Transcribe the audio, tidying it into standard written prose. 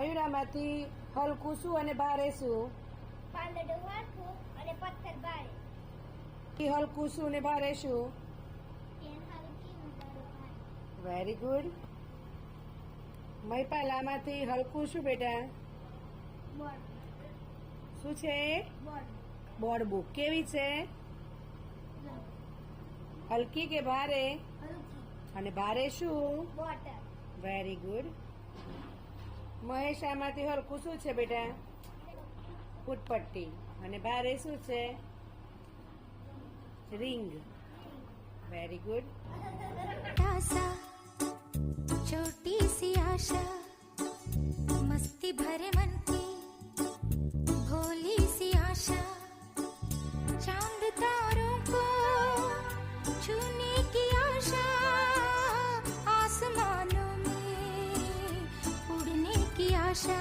મયુરામાંથી હલકું શું અને ભારે શું? પાંદડું હલકું અને પથ્થર ભારે. હલકું શું અને ભારે શું? પેન હલકી અને ભારે. Very good. મહિપાલામાંથી હલકું શું બેટા? બોર્ડ. શું છે? બોર્ડ. બોર્ડ બુક કેવી છે? હલકી કે ભારે? હલકી. અને ભારે શું? બોટલ. Very good. મહેશામાંથી હલકું શું છે બેટા? ફૂટપટ્ટી. અને ભારે શું છે? रिंग. Very good. सा छोटी सी आशा मस्ती भरे मन की भोली सी आशा चांद तारों को छूने की आशा आसमानों में उड़ने की आशा